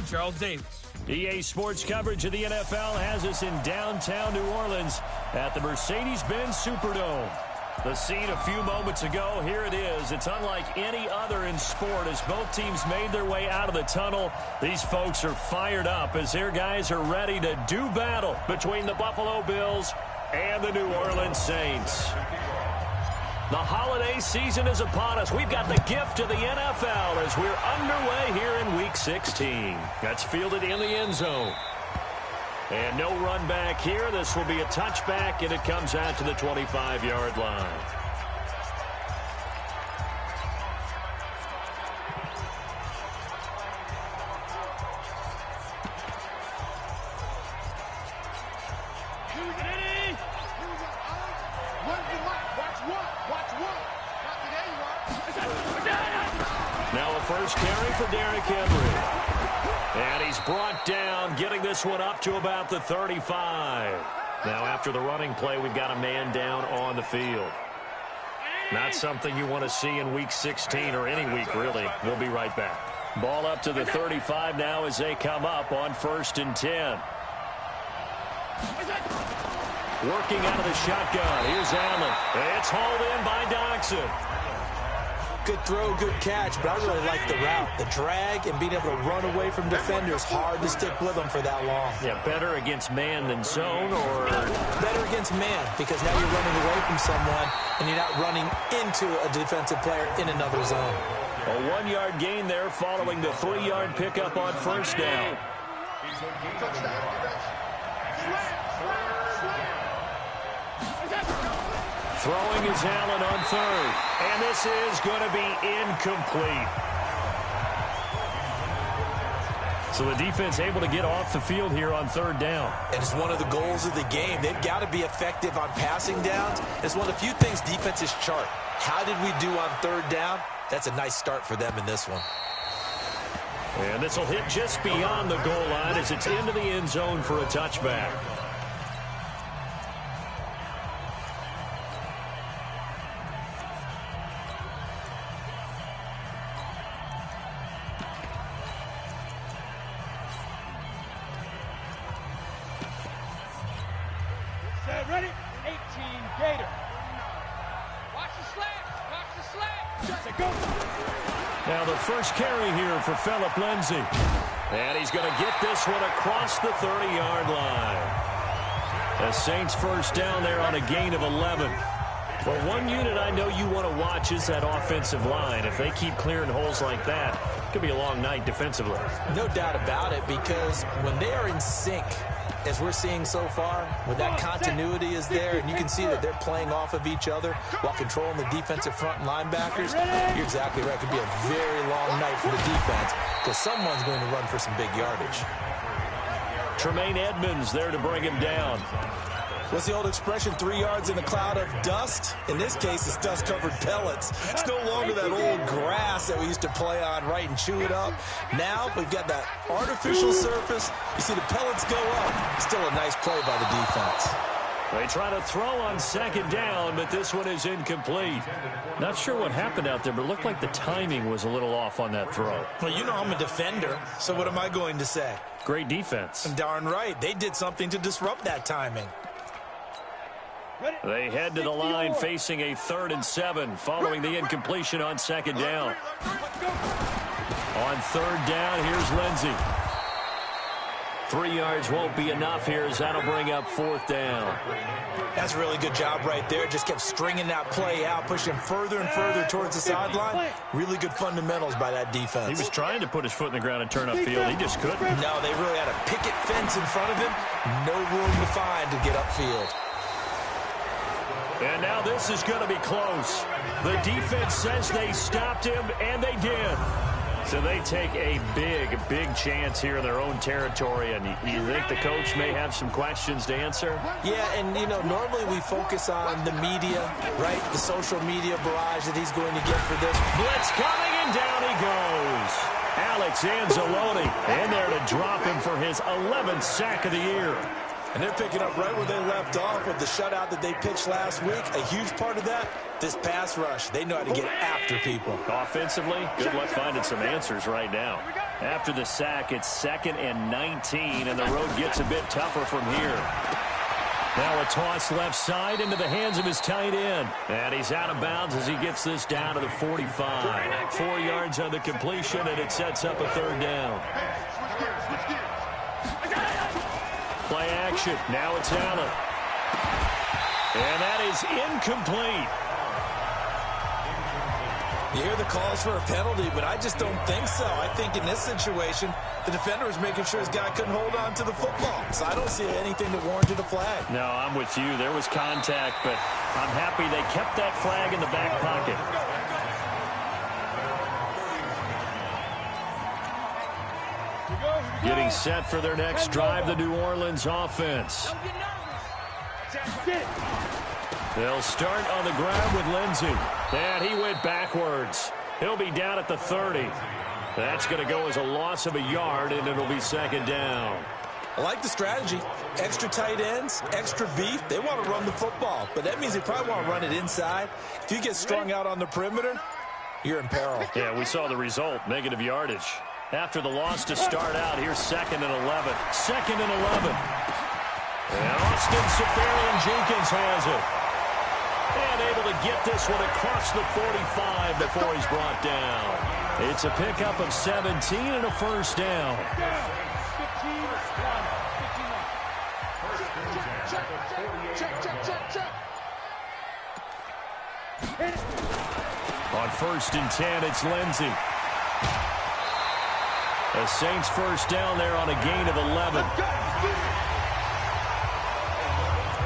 Charles Davis. EA Sports coverage of the NFL has us in downtown New Orleans at the Mercedes-Benz Superdome. The scene a few moments ago, here it is. It's unlike any other in sport as both teams made their way out of the tunnel. These folks are fired up as their guys are ready to do battle between the Buffalo Bills and the New Orleans Saints. The holiday season is upon us. We've got the gift of the NFL as we're underway here in Week 16. That's fielded in the end zone. And no run back here. This will be a touchback, and it comes out to the 25-yard line. Now a first carry for Derrick Henry. And he's brought down, getting this one up to about the 35. Now after the running play, we've got a man down on the field. Not something you want to see in Week 16 or any week, really. We'll be right back. Ball up to the 35 now as they come up on 1st and 10. Working out of the shotgun. Here's Allen. It's hauled in by Doxson. Good throw, good catch, but I really like the route. The drag and being able to run away from defenders, hard to stick with them for that long. Yeah, better against man than zone, or? Better against man, because now you're running away from someone and you're not running into a defensive player in another zone. A 1-yard gain there following the 3-yard pickup on 1st down. Throwing is Allen on 3rd. And this is going to be incomplete. So the defense able to get off the field here on 3rd down. And it's one of the goals of the game. They've got to be effective on passing downs. It's one of the few things defenses chart. How did we do on 3rd down? That's a nice start for them in this one. And this will hit just beyond the goal line as it's into the end zone for a touchback. Ready? 18 Gator. Watch the slant. Watch the slant. Go. Now the first carry here for Phillip Lindsay. And he's going to get this one across the 30-yard line. The Saints first down there on a gain of 11. Well, one unit I know you want to watch is that offensive line. If they keep clearing holes like that, it could be a long night defensively. No doubt about it, because when they are in sync, as we're seeing so far, when that continuity is there, and you can see that they're playing off of each other while controlling the defensive front and linebackers, you're exactly right. It could be a very long night for the defense because someone's going to run for some big yardage. Tremaine Edmonds there to bring him down. What's the old expression, 3 yards in a cloud of dust? In this case, it's dust-covered pellets. It's no longer that old grass that we used to play on, right, and chew it up. Now we've got that artificial surface. You see the pellets go up. Still a nice play by the defense. They try to throw on 2nd down, but this one is incomplete. Not sure what happened out there, but it looked like the timing was a little off on that throw. Well, you know I'm a defender, so what am I going to say? Great defense. Darn right. They did something to disrupt that timing. They head to the line facing a 3rd and 7 following the incompletion on 2nd down. On 3rd down, here's Lindsay. 3 yards won't be enough here as that'll bring up 4th down. That's a really good job right there. Just kept stringing that play out, pushing further and further towards the sideline. Really good fundamentals by that defense. He was trying to put his foot in the ground and turn upfield. He just couldn't. No, they really had a picket fence in front of him. No room to find to get upfield. And now this is going to be close. The defense says they stopped him, and they did. So they take a big chance here in their own territory. And you think the coach may have some questions to answer? Yeah, and, you know, normally we focus on the media, right? The social media barrage that he's going to get for this. Blitz coming, and down he goes. Alex Anzalone in there to drop him for his 11th sack of the year. And they're picking up right where they left off with the shutout that they pitched last week. A huge part of that, this pass rush. They know how to get after people. Offensively, good luck finding some answers right now. After the sack, it's 2nd and 19, and the road gets a bit tougher from here. Now a toss left side into the hands of his tight end. And he's out of bounds as he gets this down to the 45. 4 yards on the completion, and it sets up a 3rd down. Play action. Now it's Allen. And that is incomplete. You hear the calls for a penalty, but I just don't think so. I think in this situation, the defender was making sure his guy couldn't hold on to the football. So I don't see anything that warranted a flag. No, I'm with you. There was contact, but I'm happy they kept that flag in the back pocket. Getting set for their next drive, the New Orleans offense. They'll start on the ground with Lindsey. And he went backwards. He'll be down at the 30. That's going to go as a loss of a yard, and it'll be 2nd down. I like the strategy. Extra tight ends, extra beef. They want to run the football, but that means they probably want to run it inside. If you get strung out on the perimeter, you're in peril. Yeah, we saw the result, negative yardage. After the loss to start out, here's 2nd and 11. 2nd and 11. And Austin Seferian-Jenkins has it. And able to get this one across the 45 before he's brought down. It's a pickup of 17 and a 1st down. On 1st and 10, it's Lindsey. The Saints 1st down there on a gain of 11.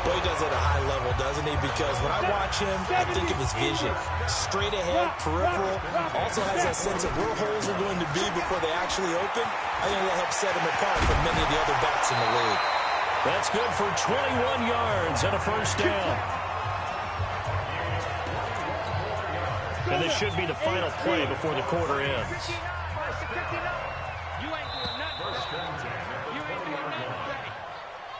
Well, he does it at a high level, doesn't he? Because when I watch him, I think of his vision. Straight ahead, peripheral. Also has that sense of where holes are going to be before they actually open. I think that helps set him apart from many of the other backs in the league. That's good for 21 yards and a 1st down. And this should be the final play before the quarter ends.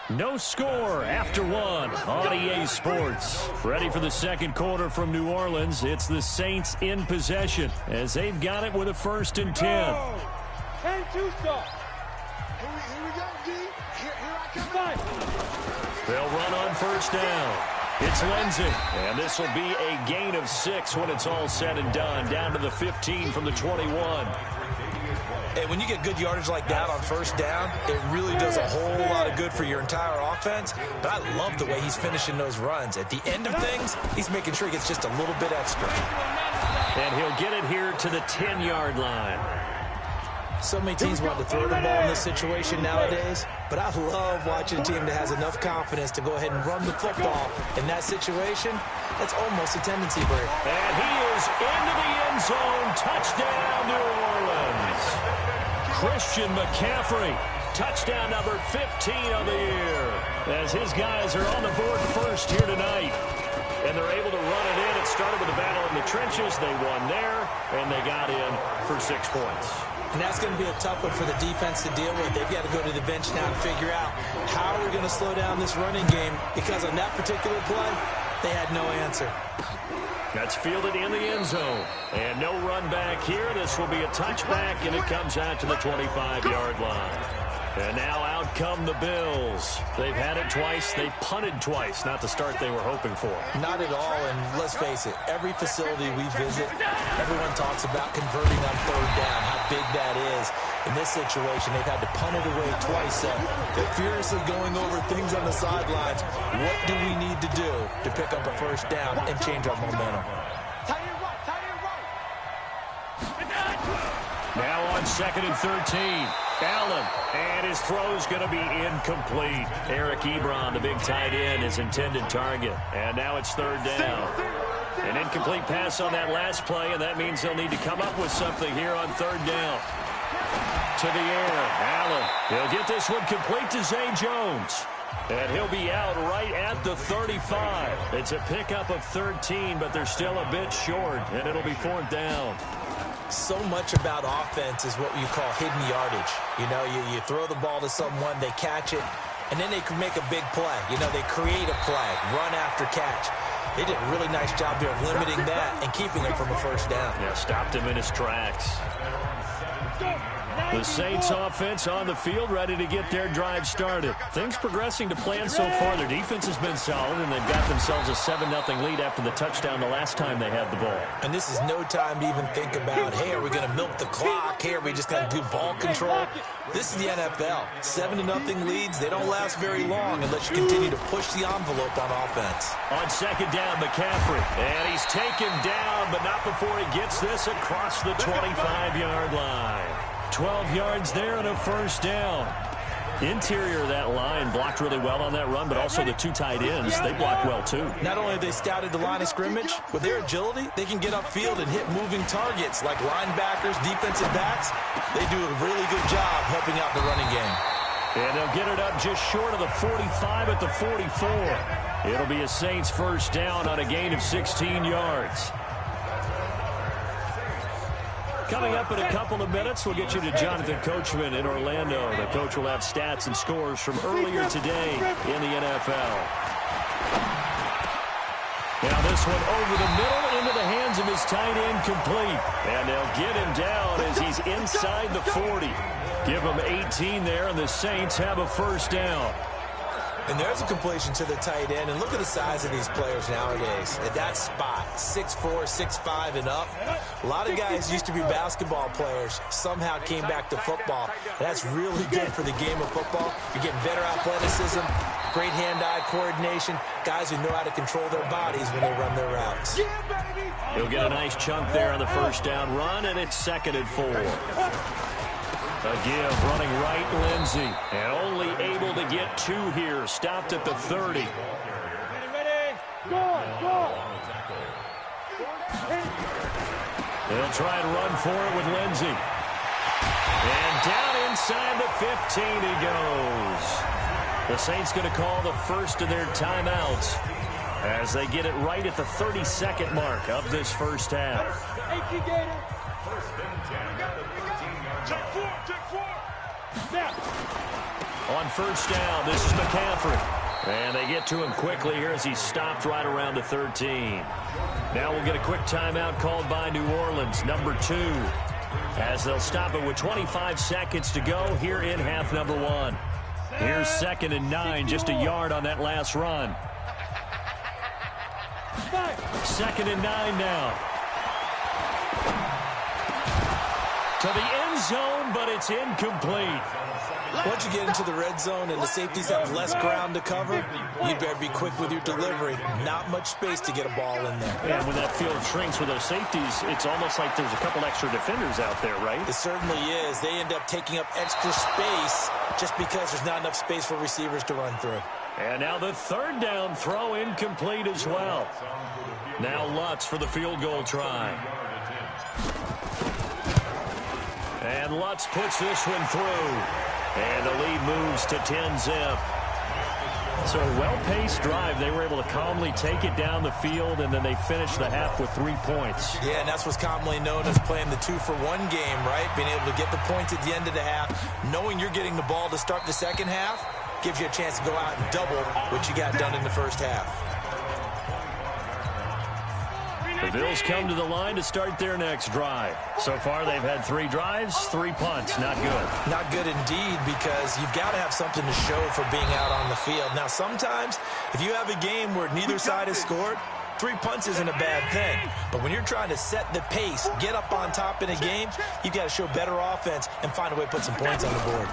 No score after 1 on EA Sports. Ready for the 2nd quarter from New Orleans. It's the Saints in possession as they've got it with a 1st and 10. And 2 stop. Here we go, D. Here I come. They'll run on 1st down. It's Lindsey. And this will be a gain of 6 when it's all said and done. Down to the 15 from the 21. Hey, when you get good yardage like that on 1st down, it really does a whole lot of good for your entire offense. But I love the way he's finishing those runs. At the end of things, he's making sure he gets just a little bit extra. And he'll get it here to the 10-yard line. So many teams want to throw the ball in this situation nowadays, but I love watching a team that has enough confidence to go ahead and run the football. In that situation, that's almost a tendency break. And he is into the end zone. Touchdown, New Orleans. Christian McCaffrey, touchdown number 15 on the year. As his guys are on the board first here tonight. And they're able to run it in. It started with a battle in the trenches. They won there, and they got in for 6 points. And that's going to be a tough one for the defense to deal with. They've got to go to the bench now and figure out how we're going to slow down this running game, because on that particular play, they had no answer. That's fielded in the end zone. And no run back here. This will be a touchback, and it comes out to the 25-yard line. And now out come the Bills. They've had it twice. They've punted twice. Not the start they were hoping for. Not at all, and let's face it, every facility we visit, everyone talks about converting on 3rd down, how big that is. In this situation, they've had to punt it away twice, so they're furiously going over things on the sidelines. What do we need to do to pick up a 1st down and change our momentum? Now on 2nd and 13. Allen, and his throw's going to be incomplete. Eric Ebron, the big tight end, his intended target. And now it's 3rd down. An incomplete pass on that last play, and that means they'll need to come up with something here on 3rd down. To the air, Allen. He'll get this one complete to Zay Jones. And he'll be out right at the 35. It's a pickup of 13, but they're still a bit short, and it'll be 4th down. So much about offense is what you call hidden yardage. You know, you throw the ball to someone, they catch it, and then they can make a big play. You know, they create a play, run after catch. They did a really nice job there of limiting that and keeping him from a 1st down. Yeah, stopped him in his tracks. The Saints offense on the field, ready to get their drive started. Things progressing to plan so far. Their defense has been solid, and they've got themselves a 7-0 lead after the touchdown the last time they had the ball. And this is no time to even think about, hey, are we going to milk the clock? Hey, are we just going to do ball control? This is the NFL. 7-0 leads, they don't last very long unless you continue to push the envelope on offense. On second down, McCaffrey. And he's taken down, but not before he gets this across the 25-yard line. 12 yards there and a first down. Interior of that line blocked really well on that run, but also the two tight ends, they blocked well too. Not only have they scouted the line of scrimmage, with their agility, they can get upfield and hit moving targets like linebackers, defensive backs. They do a really good job helping out the running game. And they'll get it up just short of the 45 at the 44. It'll be a Saints first down on a gain of 16 yards. Coming up in a couple of minutes, we'll get you to Jonathan Coachman in Orlando. The coach will have stats and scores from earlier today in the NFL. Now this one over the middle into the hands of his tight end, complete. And they'll get him down as he's inside the 40. Give him 18 there, and the Saints have a first down. And there's a completion to the tight end. And look at the size of these players nowadays. At that spot, 6'4", 6'5", and up. A lot of guys used to be basketball players. Somehow came back to football. That's really good for the game of football. You're getting better athleticism, great hand-eye coordination. Guys who know how to control their bodies when they run their routes. He'll get a nice chunk there on the first down run, and it's 2nd and 4. A give, running right, Lindsey. And only able to get 2 here. Stopped at the 30. Ready, go. They'll try and run for it with Lindsey. And down inside the 15 he goes. The Saints going to call the first of their timeouts as they get it right at the 32nd mark of this first half. 18 Gator. On first down, this is McCaffrey. And they get to him quickly here as he's stopped right around the 13. Now we'll get a quick timeout called by New Orleans, number 2. As they'll stop it with 25 seconds to go here in half number 1. Here's 2nd and 9, just a yard on that last run. 2nd and 9 now. To the end zone, but it's incomplete. Once you get into the red zone and the safeties have less ground to cover, you better be quick with your delivery. Not much space to get a ball in there. And when that field shrinks with those safeties, it's almost like there's a couple extra defenders out there, right? It certainly is. They end up taking up extra space just because there's not enough space for receivers to run through. And now the 3rd down throw incomplete as well. Now Lutz for the field goal try. And Lutz puts this one through. And the lead moves to 10-zip. So a well-paced drive. They were able to calmly take it down the field, and then they finished the half with 3 points. Yeah, and that's what's commonly known as playing the 2-for-1 game, right? Being able to get the points at the end of the half. Knowing you're getting the ball to start the second half gives you a chance to go out and double what you got done in the first half. The Bills come to the line to start their next drive. So far, they've had 3 drives, 3 punts. Not good. Not good indeed, because you've got to have something to show for being out on the field. Now, sometimes, if you have a game where neither side has scored, 3 punts isn't a bad thing. But when you're trying to set the pace, get up on top in a game, you've got to show better offense and find a way to put some points on the board.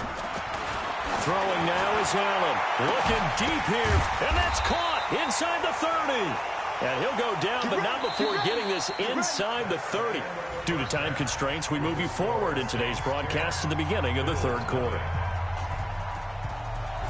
Throwing now is Allen. Looking deep here, and that's caught inside the 30. And he'll go down, but not before getting this inside the 30. Due to time constraints, we move you forward in today's broadcast to the beginning of the 3rd quarter.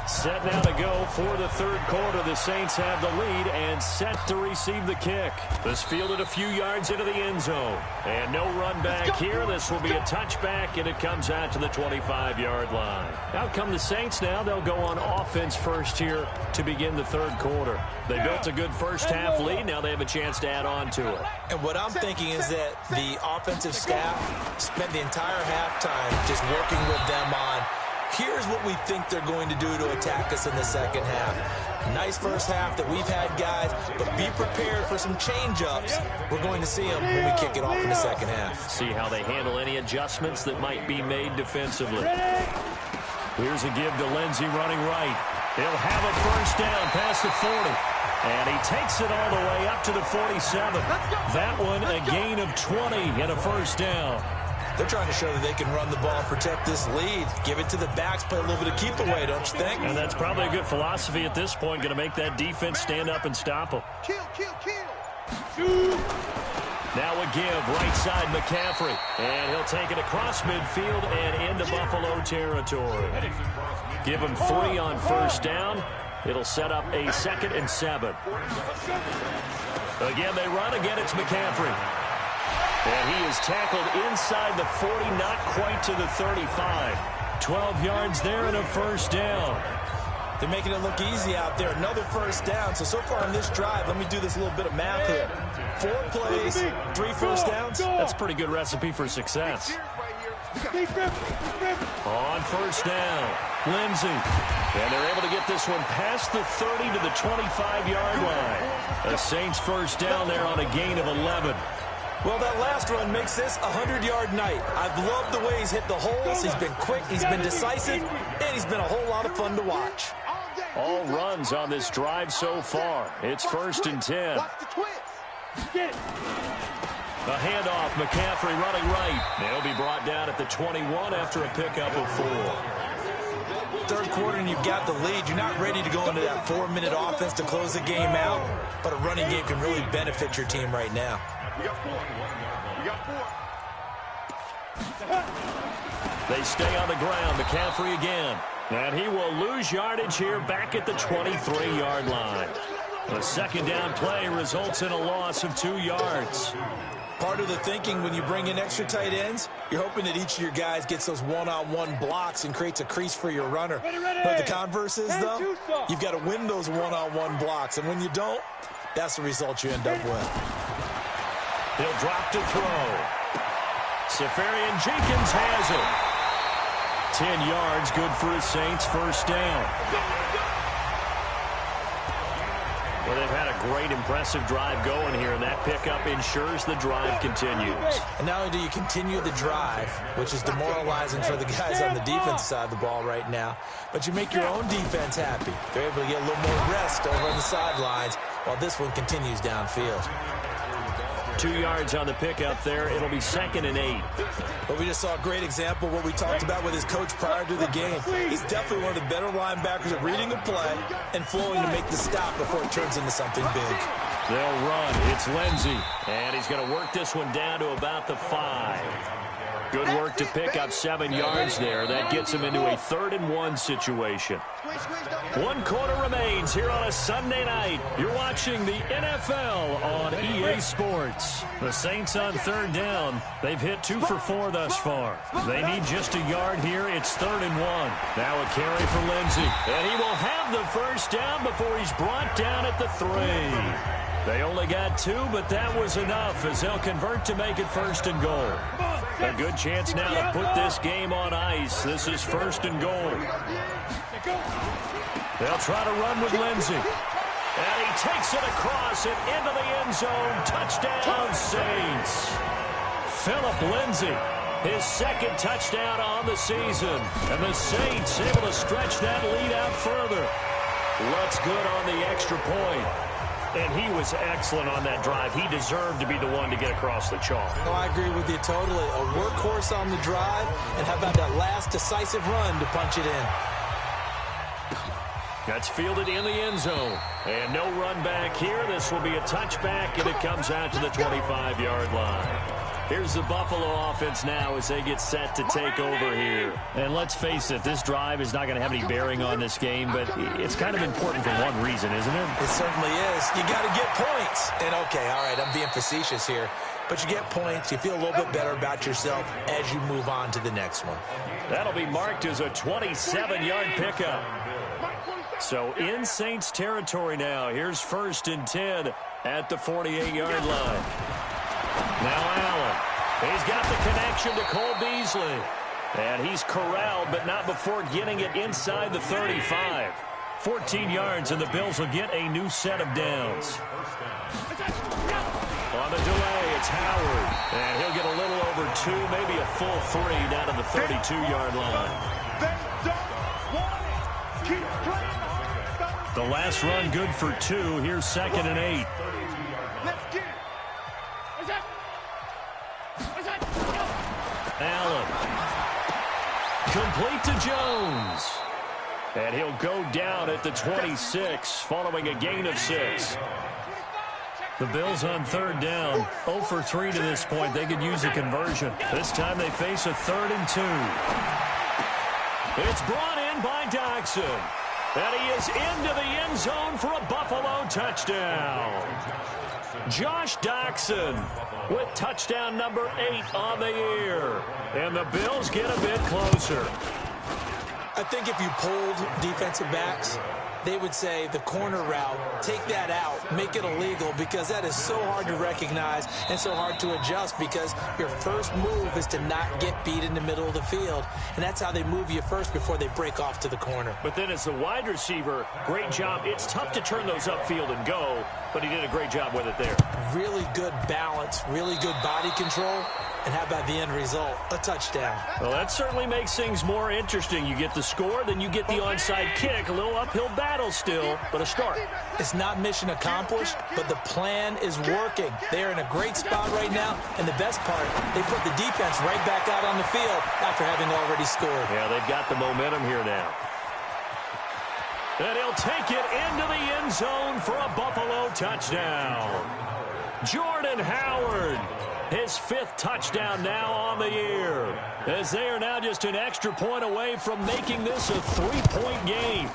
Set now to go for the 3rd quarter. The Saints have the lead and set to receive the kick. This fielded a few yards into the end zone. And no run back here. This will be a touchback, and it comes out to the 25-yard line. Out come the Saints now. They'll go on offense first here to begin the 3rd quarter. They built a good first half lead. Now they have a chance to add on to it. And what I'm thinking is that the offensive staff spent the entire halftime just working with them on, here's what we think they're going to do to attack us in the second half. Nice first half that we've had, guys, but be prepared for some change-ups. We're going to see them when we kick it off in the second half. See how they handle any adjustments that might be made defensively. Here's a give to Lindsey running right. He'll have a first down past the 40. And he takes it all the way up to the 47. That one a gain of 20 and a first down. They're trying to show that they can run the ball and protect this lead. Give it to the backs, play a little bit of keep away, don't you think? And that's probably a good philosophy at this point. Going to make that defense stand up and stop them. Kill. Now a give, right side McCaffrey. And he'll take it across midfield and into Buffalo territory. Give him 3 on first down. It'll set up a 2nd and 7. Again, they run. Again, it's McCaffrey. And he is tackled inside the 40, not quite to the 35. 12 yards there and a first down. They're making it look easy out there. Another first down. So far on this drive, let me do this little bit of math here. 4 plays, 3 first downs. That's a pretty good recipe for success. On first down, Lindsey. And they're able to get this one past the 30 to the 25-yard line. The Saints first down there on a gain of 11. Well, that last run makes this a 100-yard night. I've loved the way he's hit the holes. He's been quick, he's been decisive, and he's been a whole lot of fun to watch. All runs on this drive so far. It's 1st and 10. A handoff, McCaffrey running right. They'll be brought down at the 21 after a pickup of 4. Third quarter and you've got the lead. You're not ready to go into that 4-minute offense to close the game out, but a running game can really benefit your team right now. We got 4. They stay on the ground. McCaffrey again. And he will lose yardage here back at the 23-yard line. The second down play results in a loss of 2 yards. Part of the thinking when you bring in extra tight ends, you're hoping that each of your guys gets those one-on-one blocks and creates a crease for your runner. But the converse is, though, you've got to win those one-on-one blocks. And when you don't, that's the result you end up with. He'll drop to throw. Safarian Jenkins has it. 10 yards, good for his Saints, first down. Well, they've had a great, impressive drive going here, and that pickup ensures the drive continues. And not only do you continue the drive, which is demoralizing for the guys on the defensive side of the ball right now, but you make your own defense happy. They're able to get a little more rest over on the sidelines while this one continues downfield. 2 yards on the pickup there. It'll be 2nd and 8. But we just saw a great example of what we talked about with his coach prior to the game. He's definitely one of the better linebackers at reading a play and flowing to make the stop before it turns into something big. They'll run. It's Lindsey. And he's going to work this one down to about the 5. Good work to pick up 7 yards there. That gets him into a 3rd and 1 situation. 1 quarter remains here on a Sunday night. You're watching the NFL on EA Sports. The Saints on 3rd down. They've hit 2 for 4 thus far. They need just a yard here. It's 3rd and 1. Now a carry for Lindsey. And he will have the first down before he's brought down at the 3. They only got 2, but that was enough as they'll convert to make it 1st and goal. A good chance now to put this game on ice. This is 1st and goal. They'll try to run with Lindsey. And he takes it across and into the end zone. Touchdown, Saints. Philip Lindsey, his 2nd touchdown on the season. And the Saints able to stretch that lead out further. Looks good on the extra point. And he was excellent on that drive. He deserved to be the one to get across the chalk. Oh, I agree with you totally. A workhorse on the drive, and how about that last decisive run to punch it in? That's fielded in the end zone. And no run back here. This will be a touchback, and it comes out to the 25-yard line. Here's the Buffalo offense now as they get set to take over here. And let's face it, this drive is not going to have any bearing on this game, but it's kind of important for one reason, isn't it? It certainly is. You got to get points. And, okay, all right, I'm being facetious here. But you get points. You feel a little bit better about yourself as you move on to the next one. That'll be marked as a 27-yard pickup. So in Saints territory now. Here's 1st and 10 at the 48-yard line. Now Allen. He's got the connection to Cole Beasley. And he's corralled, but not before getting it inside the 35. 14 yards, and the Bills will get a new set of downs. On the delay, it's Howard. And he'll get a little over 2, maybe a full 3 down to the 32-yard line. The last run good for 2. Here's 2nd and 8. Allen. Complete to Jones. And he'll go down at the 26 following a gain of 6. The Bills on 3rd down. 0 for 3 to this point. They could use a conversion. This time they face a 3rd and 2. It's brought in by Doctson. And he is into the end zone for a Buffalo touchdown. Josh Doctson with touchdown number 8 on the year. And the Bills get a bit closer. I think if you polled defensive backs, they would say the corner route, take that out, make it illegal, because that is so hard to recognize and so hard to adjust, because your first move is to not get beat in the middle of the field. And that's how they move you first before they break off to the corner. But then as the wide receiver, great job. It's tough to turn those upfield and go, but he did a great job with it there. Really good balance, really good body control. And how about the end result? A touchdown. Well, that certainly makes things more interesting. You get the score, then you get the onside kick. A little uphill battle still, but a start. It's not mission accomplished, but the plan is working. They're in a great spot right now, and the best part, they put the defense right back out on the field after having already scored. Yeah, they've got the momentum here now. And he'll take it into the end zone for a Buffalo touchdown. Jordan Howard. His 5th touchdown now on the year, as they are now just an extra point away from making this a 3-point game.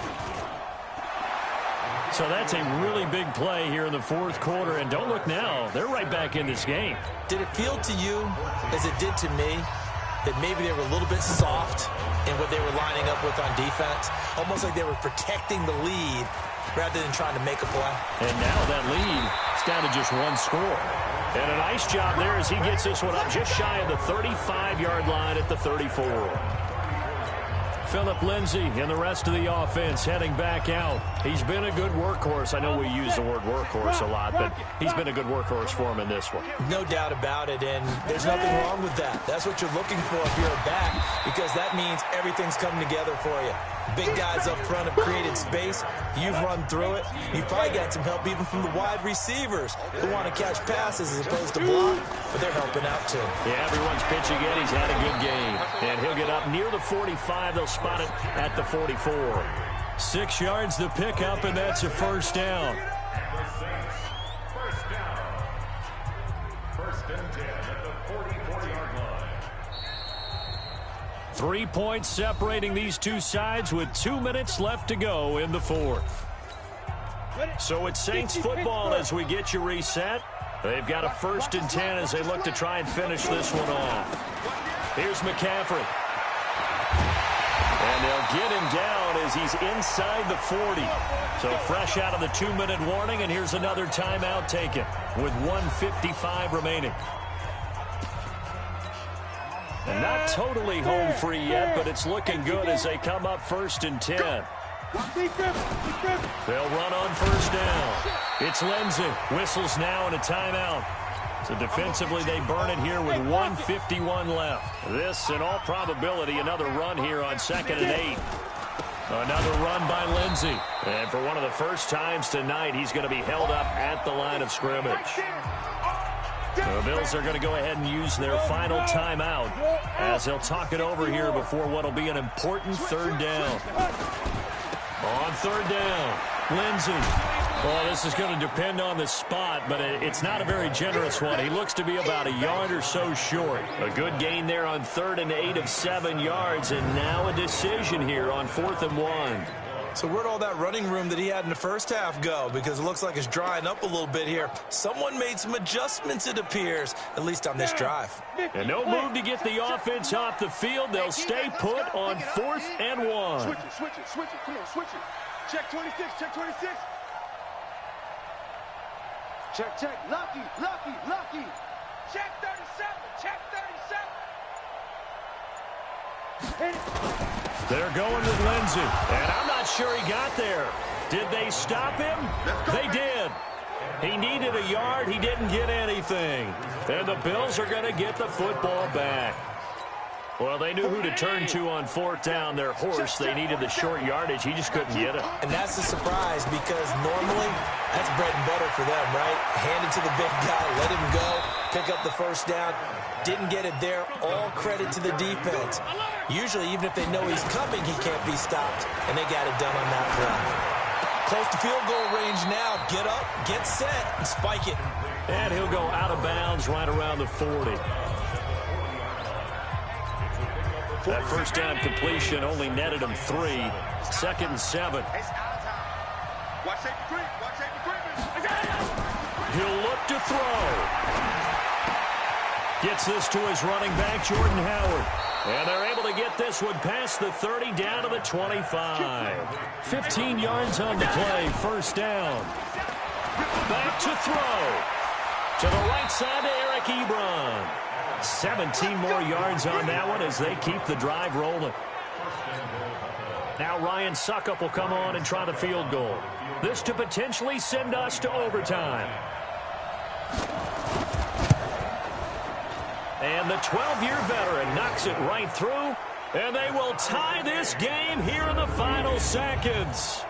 So that's a really big play here in the 4th quarter, and don't look now, they're right back in this game. Did it feel to you, as it did to me, that maybe they were a little bit soft in what they were lining up with on defense? Almost like they were protecting the lead rather than trying to make a play. And now that lead is down to just 1 score. And a nice job there as he gets this one up just shy of the 35-yard line at the 34. Phillip Lindsay and the rest of the offense heading back out. He's been a good workhorse. I know we use the word workhorse a lot, but he's been a good workhorse for him in this one. No doubt about it, and there's nothing wrong with that. That's what you're looking for if you're a back, because that means everything's coming together for you. Big guys up front have created space. You've run through it. You've probably got some help even from the wide receivers who want to catch passes as opposed to block, but they're helping out too. Yeah, everyone's pitching in. He's had a good game. And he'll get up near the 45. They'll spot it at the 44. 6 yards to pick up, and that's a first down. First and 10 at the 44-yard line. 3 points separating these two sides with 2 minutes left to go in the 4th. So it's Saints football as we get you reset. They've got a 1st and 10 as they look to try and finish this one off. Here's McCaffrey. And they'll get him down as he's inside the 40. So fresh out of the 2-minute warning, and here's another timeout taken with 1:55 remaining. And not totally home free yet, but it's looking good as they come up 1st and 10. They'll run on 1st down. It's Lindsay. Whistles now and a timeout. So defensively, they burn it here with 1:51 left. This, in all probability, another run here on 2nd and 8. Another run by Lindsay. And for one of the first times tonight, he's going to be held up at the line of scrimmage. The Bills are going to go ahead and use their final timeout as they'll talk it over here before what will be an important 3rd down. On 3rd down, Lindsay. Well, this is going to depend on the spot, but it's not a very generous one. He looks to be about a yard or so short. A good gain there on 3rd and 8 of 7 yards, and now a decision here on 4th and 1. So where'd all that running room that he had in the first half go? Because it looks like it's drying up a little bit here. Someone made some adjustments, it appears, at least on this drive. And no move to get the offense off the field. They'll stay put on 4th and 1. Switch it. Come on, switch it. Check 26, check 26. Check. Lucky. Check 37, check 37. They're going with Lindsey, and I'm not sure he got there. Did they stop him? They did. He needed a yard. He didn't get anything. And the Bills are going to get the football back. Well, they knew who to turn to on fourth down. Their horse, they needed the short yardage. He just couldn't get it. And that's a surprise because normally that's bread and butter for them, right? Hand it to the big guy, let him go, pick up the first down. Didn't get it there. All credit to the defense. Usually, even if they know he's coming, he can't be stopped. And they got it done on that play. Close to field goal range now. Get up, get set, and spike it. And he'll go out of bounds right around the 40. That first down completion only netted him 3. 2nd and 7. He'll look to throw. Gets this to his running back, Jordan Howard. And they're able to get this one past the 30 down to the 25. 15 yards on the play, first down. Back to throw. To the right side to Eric Ebron. 17 more yards on that one as they keep the drive rolling. Now Ryan Suckup will come on and try the field goal. This to potentially send us to overtime. And the 12-year veteran knocks it right through. And they will tie this game here in the final seconds.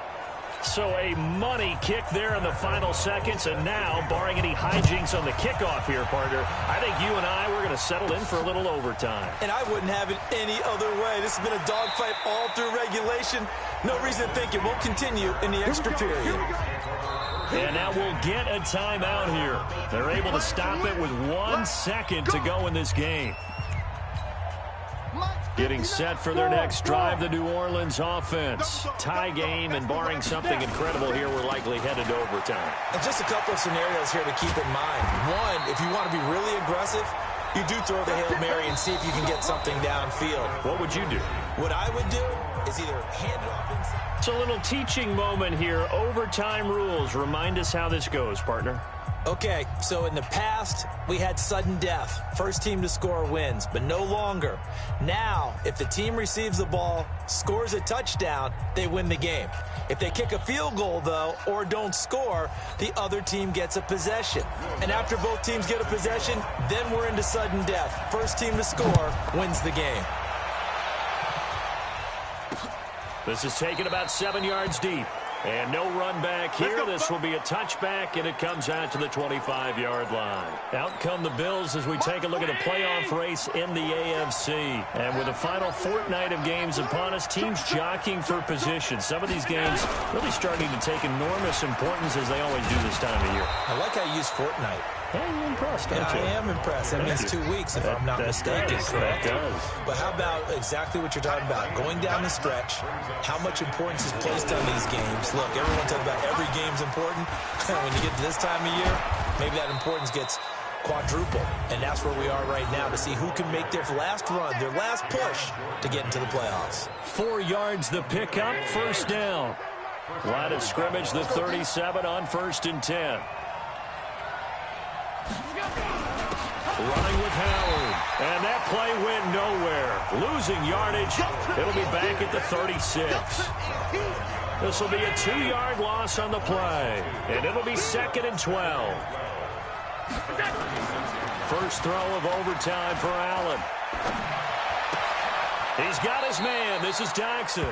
So a money kick there in the final seconds. And now, barring any hijinks on the kickoff here, partner, I think you and I, we're going to settle in for a little overtime. And I wouldn't have it any other way. This has been a dogfight all through regulation. No reason to think it won't continue in the extra period. And now we'll get a timeout here. They're able to stop it with 1 second to go in this game. Getting set for their next drive, the New Orleans offense. Tie game, and barring something incredible here, we're likely headed to overtime. And just a couple of scenarios here to keep in mind. One, if you want to be really aggressive, you do throw the Hail Mary and see if you can get something downfield. What would you do? What I would do is either hand it off inside. It's a little teaching moment here. Overtime rules. Remind us how this goes, partner. Okay, so in the past, we had sudden death. First team to score wins, but no longer. Now, if the team receives the ball, scores a touchdown, they win the game. If they kick a field goal, though, or don't score, the other team gets a possession. And after both teams get a possession, then we're into sudden death. First team to score wins the game. This is taken about 7 yards deep. And no run back here. This will be a touchback, and it comes out to the 25-yard line. Out come the Bills as we take a look at the playoff race in the AFC. And with the final fortnight of games upon us, teams jockeying for position. Some of these games really starting to take enormous importance as they always do this time of year. I like how you use fortnight. Yeah, you're impressed, don't you? I am impressed. That means 2 weeks, if I'm not mistaken. That does. But how about exactly what you're talking about? Going down the stretch, how much importance is placed on these games. Look, everyone talks about every game's important. When you get to this time of year, maybe that importance gets quadruple. And that's where we are right now to see who can make their last run, their last push to get into the playoffs. 4 yards the pickup, first down. Line of scrimmage, the 37 on 1st and 10. Running with Howard. And that play went nowhere. Losing yardage. It'll be back at the 36. This will be a 2-yard loss on the play. And it'll be 2nd and 12. First throw of overtime for Allen. He's got his man. This is Jackson.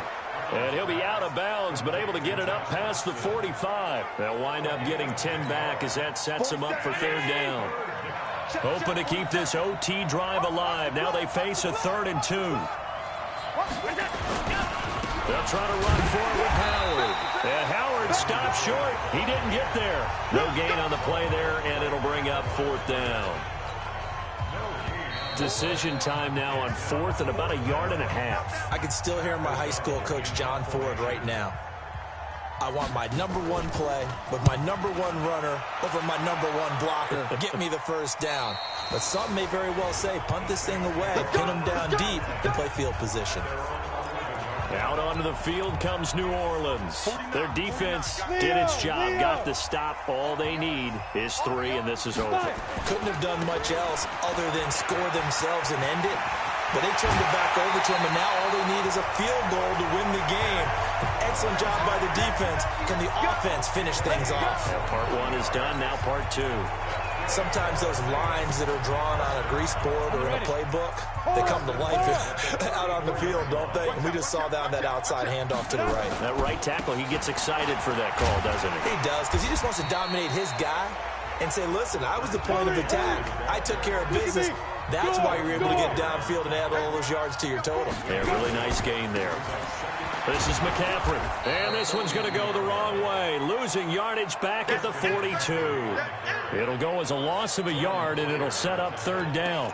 And he'll be out of bounds, but able to get it up past the 45. They'll wind up getting 10 back as that sets him up for 3rd down. Hoping to keep this OT drive alive. Now they face a 3rd and 2. They'll try to run for it with Howard. And Howard stopped short. He didn't get there. No gain on the play there, and it'll bring up 4th down. Decision time now on 4th and about 1.5 yards. I can still hear my high school coach, John Ford, right now. I want my #1 play with my #1 runner over my #1 blocker. Get me the first down. But some may very well say, punt this thing away, pin them down deep, and play field position. Out onto the field comes New Orleans. Their defense did its job, got the stop. All they need is 3, and this is over. Couldn't have done much else other than score themselves and end it. But they turned it back over to him, and now all they need is a field goal to win the game. An excellent job by the defense. Can the offense finish things off? Yeah, part one is done, now part two. Sometimes those lines that are drawn on a grease board or in a playbook, they come to life out on the field, don't they? And we just saw that outside handoff to the right. That right tackle, he gets excited for that call, doesn't he? He does, because he just wants to dominate his guy and say, listen, I was the point of attack. I took care of business. That's why you're able to get downfield and add all those yards to your total. Yeah, really nice gain there. This is McCaffrey. And this one's going to go the wrong way. Losing yardage back at the 42. It'll go as a loss of a yard, and it'll set up third down.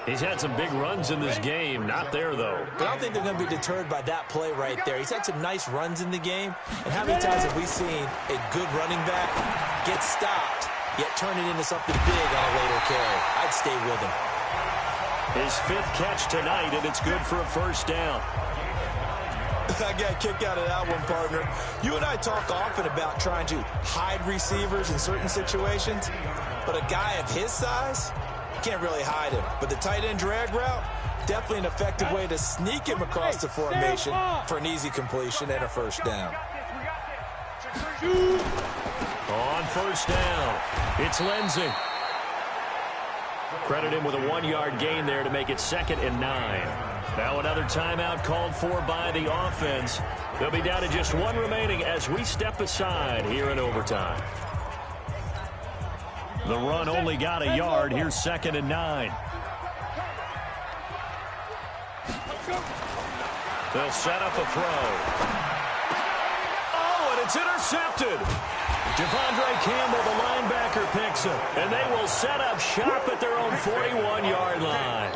He's had some big runs in this game. Not there, though. But I don't think they're going to be deterred by that play right there. He's had some nice runs in the game. And how many times have we seen a good running back get stopped, yet turn it into something big on a later carry? I'd stay with him. His fifth catch tonight, and it's good for a first down. I got a kick out of that one, partner. You and I talk often about trying to hide receivers in certain situations, but a guy of his size, you can't really hide him. But the tight end drag route, definitely an effective way to sneak him across the formation for an easy completion and a first down. On first down, it's Lindsey. Credit him with a 1-yard gain there to make it 2nd and 9. Now another timeout called for by the offense. They'll be down to just one remaining as we step aside here in overtime. The run only got a yard. Here's 2nd and 9. They'll set up a throw. Oh, and it's intercepted. Devondre Campbell, the linebacker, picks it. And they will set up shop at their own 41-yard line.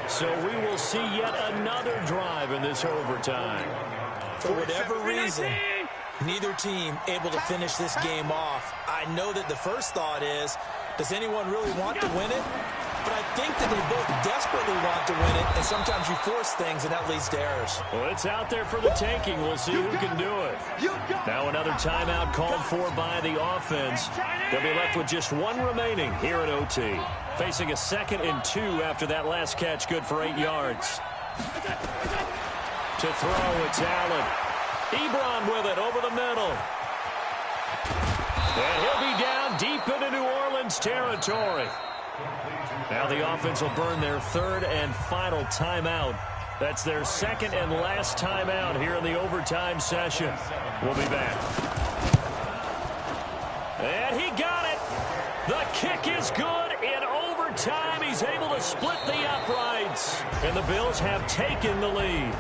So we will see yet another drive in this overtime. For whatever reason, neither team able to finish this game off. I know that the first thought is, does anyone really want to win it? But I think that they both desperately want to win it, and sometimes you force things, and that leads to errors. Well, it's out there for the taking. We'll see who can do it. Now another timeout called for by the offense. They'll be left with just one remaining here at OT. Facing a 2nd and 2 after that last catch, good for 8 yards. To throw, it's Allen. Ebron with it over the middle. And he'll be down deep into New Orleans territory. Now the offense will burn their 3rd and final timeout. That's their 2nd and last timeout here in the overtime session. We'll be back. And he got it. The kick is good. In overtime, he's able to split the uprights. And the Bills have taken the lead.